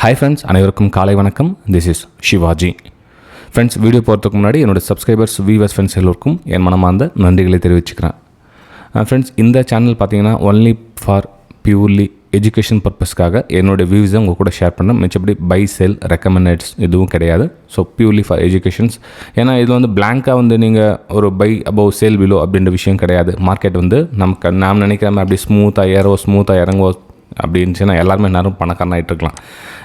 Hi friends, அனைவருக்கும் காலை வணக்கம். This is Shivaji. Friends, video போகிறதுக்கு முன்னாடி என்னோட சப்ஸ்கிரைபர்ஸ் வியூவர்ஸ் ஃப்ரெண்ட்ஸ் எல்லோருக்கும் என் மனமார்ந்த நன்றிகளை தெரிவிச்சுக்கிறேன். ஃப்ரெண்ட்ஸ், இந்த சேனல் பார்த்தீங்கன்னா ஒன்லி ஃபார் பியூர்லி எஜுகேஷன் பர்பஸ்க்காக என்னோடய வியூஸை உங்கள் கூட ஷேர் பண்ணேன். மிச்சப்படி பை செல் ரெக்கமெண்டட்ஸ் எதுவும் கிடையாது. So purely for educations. ஏன்னா இதில் வந்து பிளாங்காக வந்து நீங்கள் ஒரு பை அபவ் சேல் பிலோ அப்படின்ற விஷயம் கிடையாது. மார்க்கெட் வந்து நமக்கு நாம் நினைக்கிற மாதிரி அப்படி ஸ்மூத்தாக இறங்கோ அப்படி இருந்துச்சுன்னா எல்லாருமே நேரம் பணக்காரன் ஆகிட்டு இருக்கலாம்.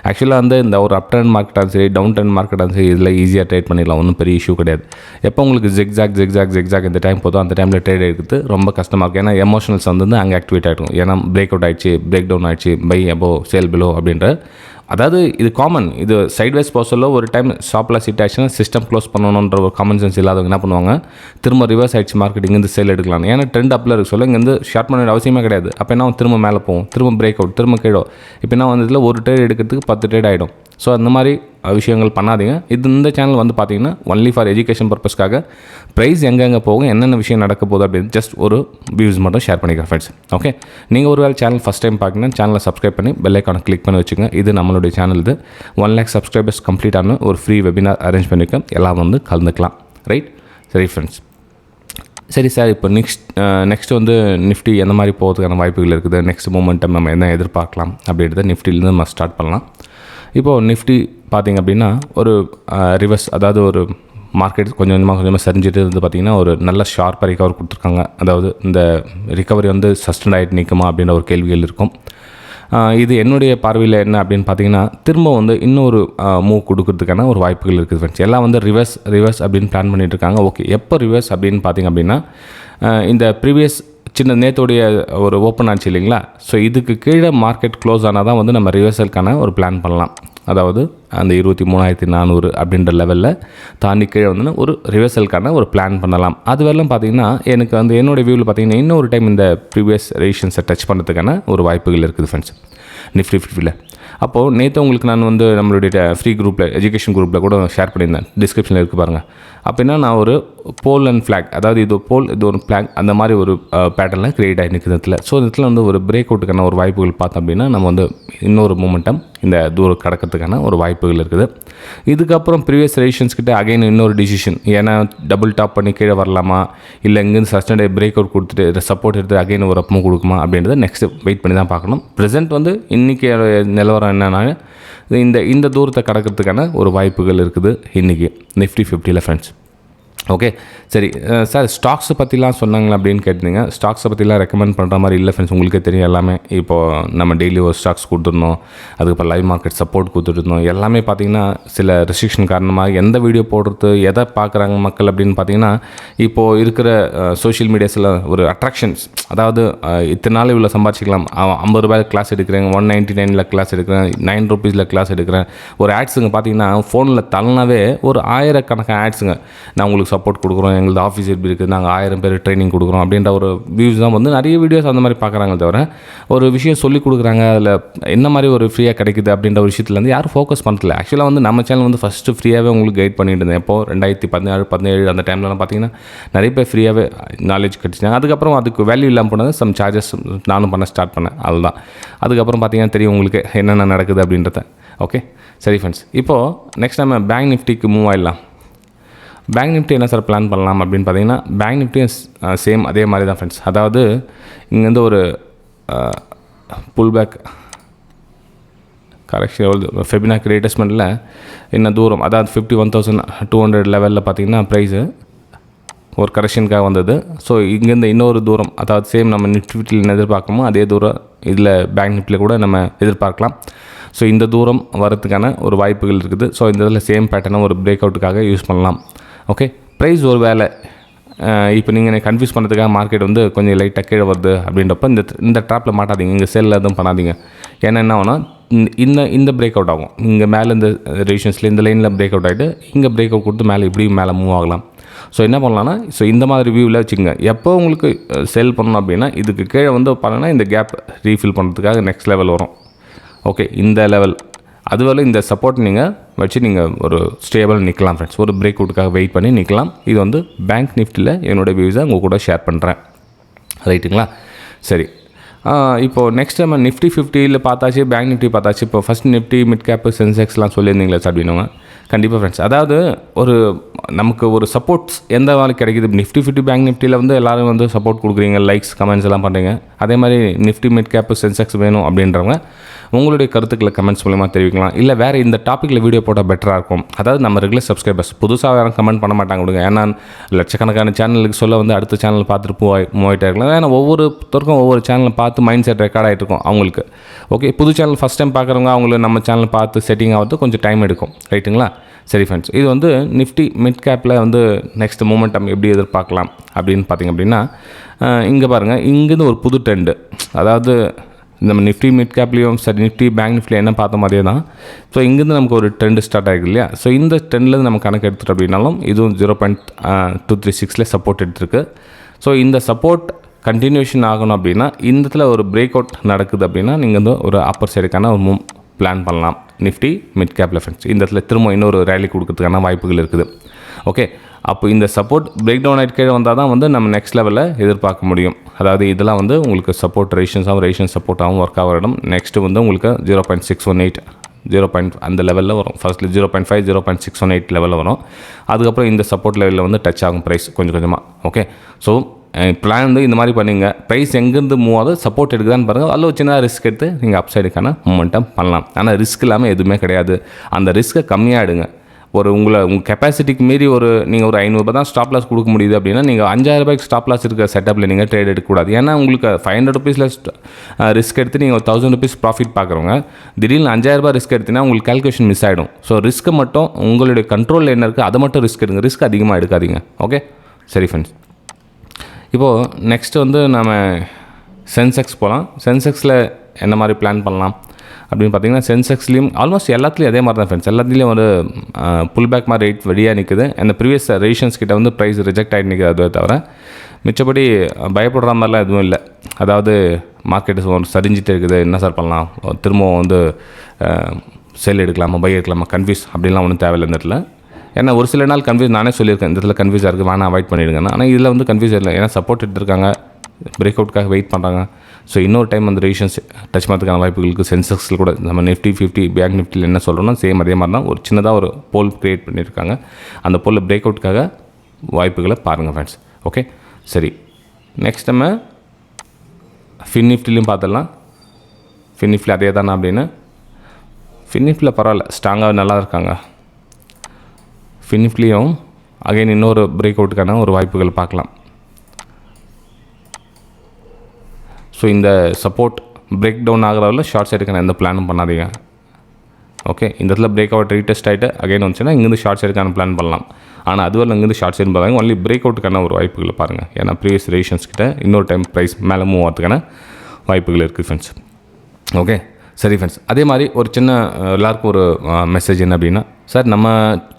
ஆக்சுவலாக வந்து இந்த ஒரு அப் ட்ரெண்ட் மார்க்கெட்டாக சரி டவுன் ட்ரெண்ட் மார்க்கெட்டாக சரி இதில் ஈஸியாக ட்ரேட் பண்ணிடலாம். ஒன்றும் பெரிய இஷ்யூ கிடையாது. எப்போ உங்களுக்கு ஜிக்ஸாக் இந்த டைம் போதும் அந்த டைமில் ட்ரேட் எடுக்கிறது ரொம்ப கஷ்டமாக இருக்கும். ஏன்னா எமோஷனல்ஸ் வந்து அங்கே ஆக்டிவேட் ஆகிடும். ஏன்னா பிரேக் அவுட் ஆகிடுச்சு, பிரேக் டவுன் ஆகிடுச்சு, பை அபோவ் சேல் பிலோ அப்படின்ற அதாவது இது காமன். இது சைட்வைஸ் போசலோ ஒரு டைம் ஷாப்பில் சிட் ஆகிடுச்சுன்னா சிஸ்டம் க்ளோஸ் பண்ணணுன்ற ஒரு காமன் சென்ஸ் இல்லாதவங்க என்ன பண்ணுவாங்க, திரும்ப ரிவர்ஸ் ஆகிடுச்சு மார்க்கெட் இங்கேருந்து சேல் எடுக்கலாம். ஏன்னா ட்ரெண்ட் அப்பில் இருக்க சொல்ல இங்கேருந்து ஷார்ட் பண்ண அவசியமே கிடையாது. அப்போ என்ன திரும்ப மேலே போகும், திரும்ப பிரேக் அவுட், திரும்ப கீழோ. இப்போ என்ன வந்து இதில் ஒரு ட்ரேட் எடுக்கிறதுக்கு 10 ட்ரேட் ஆகிடும். ஸோ அந்த மாதிரி விஷயங்கள் பண்ணாதீங்க. இந்த சேனல் வந்து பார்த்தீங்கன்னா ஒன்லி ஃபார் எஜுகேஷன் பர்பஸ்க்காக ப்ரைஸ் எங்கெங்கே போகும், என்னென்ன விஷயம் நடக்க போகுது அப்படின்னு ஜஸ்ட் ஒரு வியூஸ் மட்டும் ஷேர் பண்ணிக்கிறேன் ஃப்ரெண்ட்ஸ். ஓகே, நீங்கள் ஒரு வேளை சேனல் ஃபஸ்ட் டைம் பார்க்கணும், சேனலை சப்ஸ்கிரைப் பண்ணி பெல் ஐக்கானை கிளிக் பண்ணி வச்சுங்க. இது நம்மளுடைய சேனல். இது 1 lakh சப்ஸ்கிரைபர்ஸ் கம்ப்ளீட் ஆன ஒரு ஃப்ரீ வெபினார் அரேஞ்ச் பண்ணியிருக்கேன். எல்லாம் வந்து கலந்துக்கலாம். ரைட், சரி ஃப்ரெண்ட்ஸ். சரி சார், இப்போ நெக்ஸ்ட் வந்து நிஃப்டி எந்த மாதிரி போகிறதுக்கான வாய்ப்புகள் இருக்குது, நெக்ஸ்ட் மூமெண்டம் நம்ம என்ன எதிர்பார்க்கலாம் அப்படின்றத நிஃப்டிலேருந்து நம்ம ஸ்டார்ட் பண்ணலாம். இப்போது நிஃப்டி பார்த்திங்க அப்படின்னா ஒரு ரிவர்ஸ், அதாவது ஒரு மார்க்கெட் கொஞ்சமாக சரிஞ்சிட்டு இருந்து பார்த்திங்கன்னா ஒரு நல்ல ஷார்ப்பாக ரிகவர் கொடுத்துருக்காங்க. அதாவது இந்த ரிகவரி வந்து சஸ்டெண்ட் ஆகிட்டு நிற்குமா அப்படின்ற ஒரு கேள்விகள் இருக்கும். இது என்னுடைய பார்வையில் என்ன அப்படின்னு பார்த்தீங்கன்னா திரும்ப வந்து இன்னொரு மூவ் கொடுக்கறதுக்கான ஒரு வாய்ப்புகள் இருக்குது ஃப்ரெண்ட்ஸ். எல்லாம் வந்து ரிவர்ஸ் அப்படின்னு பிளான் பண்ணிகிட்டு இருக்காங்க. ஓகே, எப்போ ரிவர்ஸ் அப்படின்னு பார்த்திங்க அப்படின்னா இந்த ப்ரீவியஸ் சின்ன நேத்தோடைய ஒரு ஓப்பன் ஆச்சு இல்லைங்களா. ஸோ இதுக்கு கீழே மார்க்கெட் க்ளோஸ் ஆனால் தான் வந்து நம்ம ரிவர்சலுக்கான ஒரு பிளான் பண்ணலாம். அதாவது அந்த 23,400 அப்படின்ற லெவலில் தாண்டி கீழே வந்து ஒரு ரிவர்சலுக்கான ஒரு பிளான் பண்ணலாம். அது வரலாம் பார்த்திங்கன்னா எனக்கு வந்து என்னோடய வியூவில் பார்த்திங்கன்னா இன்னொரு டைம் இந்த ப்ரீவியஸ் ரெசிஸ்டன்ஸை டச் பண்ணுறதுக்கான ஒரு வாய்ப்புகள் இருக்குது ஃப்ரெண்ட்ஸ் நிஃப்டி 50ல். அப்போது நேற்று உங்களுக்கு நான் வந்து நம்மளுடைய ஃப்ரீ குரூப்பில் எஜுகேஷன் குரூப்பில் கூட ஷேர் பண்ணியிருந்தேன், டிஸ்கிரிப்ஷனில் இருக்குது பாருங்கள். அப்படின்னா நான் ஒரு போல் அண்ட் ஃப்ளாக், அதாவது இது ஒரு ஃப்ளாக் அந்த மாதிரி ஒரு பேட்டர்னில் க்ரியேட் ஆகி நிற்கிறதுல. ஸோ இதில் வந்து ஒரு பிரேக் அவுட்டுக்கான ஒரு வாய்ப்புகள் பார்த்தோம் அப்படின்னா நம்ம வந்து இன்னொரு மூமெண்டம் இந்த தூரம் கடக்கிறதுக்கான ஒரு வாய்ப்புகள் இருக்குது. இதுக்கப்புறம் ப்ரீவியஸ் ரெசிஸ்டன்ஸ் கிட்ட அகைன் இன்னொரு டிசிஷன், ஏன்னா டபுள் டாப் பண்ணி கீழே வரலாமா, இல்லை இங்கேருந்து சஸ்டெண்ட் பிரேக் அவுட் கொடுத்துட்டு சப்போர்ட் எடுத்து அகைன் ஒரு அப்புறம் கொடுக்குமா அப்படின்றத நெக்ஸ்ட் வெயிட் பண்ணி தான் பார்க்கணும். ப்ரெசென்ட் வந்து இன்றைக்கி நிலவரம் என்னென்னா இந்த தூரத்தை கடக்கிறதுக்கான ஒரு வாய்ப்புகள் இருக்குது இன்றைக்கி நிஃப்டி 50ல் ஃப்ரெண்ட்ஸ். ஓகே, சரி சார், ஸ்டாக்ஸை பற்றிலாம் சொன்னாங்களா அப்படின்னு கேட்டிருந்தீங்க. ஸ்டாக்ஸை பற்றிலாம் ரெக்கமெண்ட் பண்ணுற மாதிரி இல்லை ஃப்ரெண்ட்ஸ். உங்களுக்கே தெரியும் எல்லாமே. இப்போது நம்ம டெய்லி ஒரு ஸ்டாக்ஸ் கொடுத்துருந்தோம், அதுக்கப்புறம் லைவ் மார்க்கெட் சப்போர்ட் கொடுத்துருந்தோம். எல்லாமே பார்த்திங்கன்னா சில ரெஸ்ட்ரிக்ஷன் காரணமாக எந்த வீடியோ போடுறது, எதை பார்க்குறாங்க மக்கள் அப்படின்னு பார்த்திங்கன்னா இப்போது இருக்கிற சோஷியல் மீடியாஸில் ஒரு அட்ராக்ஷன்ஸ், அதாவது இத்தனை நாள் இவ்வளோ சம்பாதிச்சிக்கலாம், 50 ரூபாயில் கிளாஸ் எடுக்கிறேன், 199 கிளாஸ் எடுக்கிறேன், 9 rupees கிளாஸ் எடுக்கிறேன். ஒரு ஆட்ஸுங்க பார்த்திங்கன்னா ஃபோனில் தள்ளனாவே ஒரு 1000கணக்கான ஆட்ஸுங்க. நான் உங்களுக்கு சப்போர்ட் கொடுக்குறோம், எங்களது ஆஃபீஸ் எப்படி இருக்குது, நாங்கள் 1000 பேர் ட்ரைனிங் கொடுக்குறோம் அப்படின்ற ஒரு வியூஸ் தான் வந்து நிறைய வீடியோஸ் அந்த மாதிரி பார்க்குறாங்க. தவிர ஒரு விஷயம் சொல்லிக் கொடுக்குறாங்க, அதில் என்ன மாதிரி ஒரு ஃப்ரீயாக கிடைக்குது அப்படின்ற ஒரு விஷயத்துலேருந்து யாரும் ஃபோக்கஸ் பண்ணுறதில்ல. ஆக்சுவலாக வந்து நம்ம சேனல் வந்து ஃபஸ்ட்டு ஃப்ரீயாகவே உங்களுக்கு கைட் பண்ணிட்டு இருந்தேன். எப்போது 2016-17 அந்த டைம்லலாம் பார்த்திங்கன்னா நிறைய பேர் ஃப்ரீயாகவே நாலேஜ் கிடச்சிட்டாங்க. அதுக்கப்புறம் அதுக்கு வேல்யூ இல்லாமல் போனது சம் சார்ஜஸ் நானும் பண்ண ஸ்டார்ட் பண்ணேன். அதுதான் அதுக்கப்புறம் பார்த்திங்கன்னா தெரியும் உங்களுக்கு என்னென்ன நடக்குது அப்படின்றத. ஓகே, சரி ஃப்ரெண்ட்ஸ், இப்போது நெக்ஸ்ட் நம்ம பேங்க் நிஃப்டிக்கு மூவ் ஆகிடலாம். பேங்க் நிஃப்டி என்ன சார் பிளான் பண்ணலாம் அப்படின்னு பார்த்தீங்கன்னா பேங்க் நிஃப்டியும் சேம் அதே மாதிரி தான் ஃப்ரெண்ட்ஸ். அதாவது இங்கேருந்து ஒரு புல் பேக் கரெக்ஷன் ஃபெபினாக் ரேட்டஸ்மெண்ட்டில் என்ன தூரம், அதாவது 51,200 லெவலில் பார்த்திங்கன்னா ப்ரைஸு ஒரு கரெக்ஷனுக்காக வந்தது. ஸோ இங்கேருந்து இன்னொரு தூரம், அதாவது சேம் நம்ம நிஃப்டியில் என்ன எதிர்பார்க்கணுமோ அதே தூரம் இதில் பேங்க் நிஃப்டியில் கூட நம்ம எதிர்பார்க்கலாம். ஸோ இந்த தூரம் வரதுக்கான ஒரு வாய்ப்புகள் இருக்குது. ஸோ இந்த இதில் சேம் பேட்டர்னை ஒரு பிரேக் அவுட்டுக்காக யூஸ் பண்ணலாம். ஓகே, ப்ரைஸ் ஒரு வேலை இப்போ நீங்கள் கன்ஃபியூஸ் பண்ணுறதுக்காக மார்க்கெட் வந்து கொஞ்சம் லைட்டாக கீழே வருது அப்படின்றப்ப இந்த ட்ராப்பில் மாட்டாதீங்க, இங்கே சேலில் எதுவும் பண்ணாதீங்க. ஏன்னா என்ன ஆகுனா இந்த பிரேக் அவுட் ஆகும், இங்கே மேலே இந்த ரெசிஸ்டன்ஸில் இந்த லைனில் பிரேக் அவுட் ஆகிட்டு இங்கே பிரேக் அவுட் கொடுத்து மேலே இப்படி மேலே மூவ் ஆகலாம். ஸோ என்ன பண்ணலான்னா இந்த மாதிரி வியூவில் வச்சுக்கோங்க. எப்போ உங்களுக்கு செல் பண்ணணும் அப்படின்னா இதுக்கு கீழே வந்து பண்ணனா இந்த கேப் ரீஃபில் பண்ணுறதுக்காக நெக்ஸ்ட் லெவல் வரும். ஓகே, இந்த லெவல் அதுவரை இந்த சப்போர்ட் நீங்கள் வச்சு நீங்கள் ஒரு ஸ்டேபிள் நிற்கலாம் ஃப்ரெண்ட்ஸ். ஒரு பிரேக் அவுட்டுக்காக வெயிட் பண்ணி நிற்கலாம். இது வந்து பேங்க் நிஃப்டியில் என்னோடய வியூஸை உங்கள் கூட ஷேர் பண்ணுறேன். ரைட்டுங்களா? சரி, இப்போது நெக்ஸ்ட் நம்ம நிஃப்டி 50ல் பார்த்தாச்சு, பேங்க் நிஃப்டி பார்த்தாச்சு. இப்போ ஃபஸ்ட் நிஃப்டி, மிட் கேப்பு, சென்செக்ஸ்லாம் சொல்லியிருந்தீங்களே சார் அப்படின்னுவாங்க. கண்டிப்பாக ஃப்ரெண்ட்ஸ், அதாவது நமக்கு ஒரு சப்போர்ட்ஸ் எந்த நாளைக்கு கிடைக்குது. நிஃப்டி 50 பேங்க் நிஃப்டியில் எல்லோரும் சப்போர்ட் கொடுக்குறீங்க, லைக்ஸ் கமெண்ட்ஸ் எல்லாம் பண்ணுறீங்க. அதே மாதிரி நிஃப்டி, மிட் கேப்பு, சென்செக்ஸ் வேணும் அப்படின்றவங்க உங்களுடைய கருத்துக்களை கமெண்ட்ஸ் மூலமாக தெரிவிக்கலாம். இல்லை வேறு இந்த டாப்பிக்கில் வீடியோ போட்டால் பெட்டராக இருக்கும். அதாவது நம்ம ரெகுலர் சப்ஸ்கிரைபர்ஸ் புதுசாக யாரும் கமெண்ட் பண்ண மாட்டாங்க கொடுங்க. ஏன்னா லட்சக்கணக்கான சேனலுக்கு சொல்ல அடுத்த சேனல் பார்த்துட்டு மூவாயிட்டே இருக்கலாம். ஏன்னா ஒவ்வொருத்தருக்கும் ஒவ்வொரு சேனலை பார்த்து மைண்ட் செட் ரெக்கார்ட் ஆகிட்டு இருக்கும் அவங்களுக்கு. ஓகே, புது சேனல் ஃபஸ்ட் டைம் பார்க்குறவங்க அவங்கள நம்ம சேனல் பார்த்து செட்டிங் ஆகிறது கொஞ்சம் டைம் எடுக்கும். ரைட்டுங்களா? சரி ஃப்ரெண்ட்ஸ், இது நிஃப்டி மிட் கேப்பில் நெக்ஸ்ட் மூமெண்டம் எப்படி எதிர்பார்க்கலாம் அப்படின்னு பார்த்திங்க அப்படின்னா, இங்கே பாருங்கள், இங்கேருந்து ஒரு புது ட்ரெண்டு. அதாவது நம்ம நிஃப்டி மிட் கேப்லேயும் சரி, நிஃப்டி பேங்க் நிஃப்டியில் என்ன பார்த்த மாதிரியே தான். ஸோ இங்கேருந்து நமக்கு ஒரு ட்ரெண்டு ஸ்டார்ட் ஆகிருக்கு இல்லையா? ஸோ இந்த ட்ரெண்ட்லேருந்து நம்ம கணக்கு எடுத்துகிட்டு அப்படின்னாலும் இதுவும் 0.236 சப்போர்ட் எடுத்துருக்கு. ஸோ இந்த சப்போர்ட் கண்டினியூஷன் ஆகணும் அப்படின்னா இந்த இடத்துல ஒரு பிரேக் அவுட் நடக்குது அப்படின்னா நீங்கள் ஒரு அப்பர் சைடுக்கான ஒரு பிளான் பண்ணலாம் நிஃப்டி மிட் கேப்பில் ஃப்ரெண்ட்ஸ். இந்த இடத்துல திரும்ப இன்னொரு ரேலி கொடுக்கறதுக்கான வாய்ப்புகள் இருக்குது. ஓகே, அப்போ இந்த சப்போர்ட் பிரேக் டவுன் ஆகிட்டு கீழே வந்தால் தான் நம்ம நெக்ஸ்ட் லெவலில் எதிர்பார்க்க முடியும். அதாவது இதெல்லாம் உங்களுக்கு சப்போர்ட் ரேஷன் சப்போர்ட்டாகவும் ஒர்க் ஆகிடும். நெக்ஸ்ட்டு உங்களுக்கு 0.618 அந்த லெவலில் வரும். ஃபர்ஸ்ட்ல 0.5 0.618 லெவலில் வரும். அதுக்கப்புறம் இந்த சப்போர்ட் லெவலில் டச் ஆகும் ப்ரைஸ் கொஞ்சம் கொஞ்சமாக. ஓகே, ஸோ பிளான் இந்த மாதிரி பண்ணிங்க. ப்ரைஸ் எங்கேருந்து மூவ் ஆகுது, சப்போர்ட் எடுக்குதான்னு பாருங்கள். அதில் ஒரு சின்ன ரிஸ்க் எடுத்து நீங்கள் அப்சைடுக்கான மூமெண்டம் பண்ணலாம். ஆனால் ரிஸ்க் இல்லாமல் எதுவுமே கிடையாது. அந்த ரிஸ்க்கை கம்மியாக எடுங்க. உங்கள் கெப்பாசிட்டிக்கு மீறி நீங்கள் ஒரு 500 ரூபாய் தான் ஸ்டாப் லாஸ் கொடுக்க முடியுது அப்படின்னா நீங்கள் 5000 ரூபாய்க்கு ஸ்டாப் லாஸ் இருக்கிற செட்டப்பில் நீங்கள் ட்ரேட் எடுக்கக்கூடாது. ஏன்னா உங்களுக்கு 500 ருபீஸில் ரிஸ்க் எடுத்து நீங்கள் 1000 ருபீஸ் ப்ராஃபிட் பார்க்குறவங்க திடீர்னு 5000 ரூபாய் ரிஸ்க் எடுத்தீங்கன்னா உங்களுக்கு கால்குலேஷன் மிஸ் ஆகிடும். ஸோ ரிஸ்க்கை மட்டும் உங்களுடைய கண்ட்ரோலில் என்ன இருக்குது அதை மட்டும் ரிஸ்க் எடுங்க. ரிஸ்க் அதிகமாக எடுக்காதீங்க. ஓகே, சரி ஃப்ரெண்ட்ஸ். இப்போது நெக்ஸ்ட்டு நம்ம சென்செக்ஸ் போகலாம். சென்செக்ஸில் என்ன மாதிரி பிளான் பண்ணலாம் அப்படின்னு பார்த்தீங்கன்னா, சென்செக்ஸ்லேயும் ஆல்மோஸ்ட் எல்லாத்துலேயும் அதே மாதிரி தான் ஃப்ரெண்ட்ஸ். எல்லாத்துலேயும் புல் பேக் மாதிரி ரேட் வெளியாக நிற்குது. அந்த ப்ரீவியஸ் ரேஷன்ஸ் கிட்ட ப்ரைஸ் ரிஜெக்ட் ஆகிட்டு நிற்குது. அதுவே தவிர மிச்சப்படி பயப்படுற மாதிரிலாம் எதுவும் இல்லை. அதாவது மார்க்கெட்டு சரிஞ்சிட்டு இருக்குது, என்ன சார் பண்ணலாம், திரும்பவும் செல் எடுக்கலாமா பை எடுக்கலாமா, கன்ஃபியூஸ் அப்படின்லாம் ஒன்றும் தேவையில்லை இந்த இடத்துல. ஏன்னா ஒரு சில நாள் கன்ஃபியூஸ் நானே சொல்லியிருக்கேன், இந்த இடத்துல கன்ஃபியூஸாக இருக்குது, வேணால் அவாய்ட் பண்ணிவிடுங்க. ஆனால் இதில் கன்ஃபியூஸ் இல்லை. ஏன்னா சப்போர்ட் எடுத்துருக்காங்க, பிரேக் அவுட்காக வெயிட் பண்ணுறாங்க. ஸோ இன்னொரு டைம் ரேஷன்ஸ் டச் பண்ணுறதுக்கான வாய்ப்புகளுக்கு சென்செக்ஸில் கூட நம்ம நிஃப்டி 50 பேங்க் நிஃப்டியில் என்ன சொல்கிறோன்னா சேம் அதே மாதிரி தான். ஒரு சின்னதாக ஒரு போல் க்ரியேட் பண்ணியிருக்காங்க. அந்த போலில் பிரேக் அவுட்காக வாய்ப்புகளை பாருங்கள் ஃப்ரெண்ட்ஸ். ஓகே, சரி. நெக்ஸ்ட் நம்ம ஃபின் நிஃப்டிலையும் பார்த்துடலாம். ஃபின் நிஃப்டியில் அதே தானே அப்படின்னு. ஃபின் நிஃப்டியில் பரவாயில்ல, ஸ்ட்ராங்காக நல்லா இருக்காங்க. ஃபின் நிஃப்டிலையும் அகைன் இன்னொரு பிரேக் அவுட்டுக்கான ஒரு வாய்ப்புகள் பார்க்கலாம். ஸோ இந்த சப்போர்ட் பிரேக் டவுன் ஆகிறதில் ஷார்ட் சைடுக்கான எந்த பிளானும் பண்ணாதீங்க. ஓகே, இந்த இடத்துல பிரேக் அவுட் ரீடெஸ்ட் ஆகிட்டு அகைன் வந்துச்சுன்னா இங்கேருந்து ஷார்ட் சைடுக்கான பிளான் பண்ணலாம். ஆனால் அதுவரை இங்கேருந்து ஷார்ட் சைடு பார்த்தாங்க ஒன்லி பிரேக் அவுட்டுக்கான ஒரு வாய்ப்புகளை பாருங்கள். ஏன்னா ப்ரீவியஸ் ரேஷன்ஸ் கிட்ட இன்னொரு டைம் ப்ரைஸ் மேலே மூவ் ஆகிறதுக்கான வாய்ப்புகள் இருக்குது ஃப்ரெண்ட்ஸ். ஓகே, சரி ஃப்ரெண்ட்ஸ். அதே மாதிரி ஒரு சின்ன எல்லாருக்கும் ஒரு மெசேஜ் என்ன அப்படின்னா, சார் நம்ம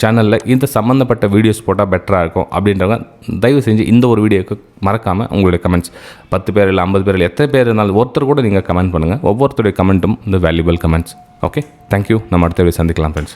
சேனலில் இந்த சம்மந்தப்பட்ட வீடியோஸ் போட்டால் பெட்டராக இருக்கும் அப்படின்றவங்க தயவு செஞ்சு இந்த ஒரு வீடியோக்கு மறக்காமல் உங்களுடைய கமெண்ட்ஸ் 10 பேர் இல்லை 50 பேர் இல்லை எத்தனை பேர் இருந்தாலும் ஒருத்தர் கூட நீங்கள் கமெண்ட் பண்ணுங்கள். ஒவ்வொருத்தருடைய கமெண்ட்டும் இந்த வேல்யூபிள் கமெண்ட்ஸ். Okay, thank you. நம்ம அடுத்த வீடியோ சந்திக்கலாம் ஃப்ரெண்ட்ஸ்.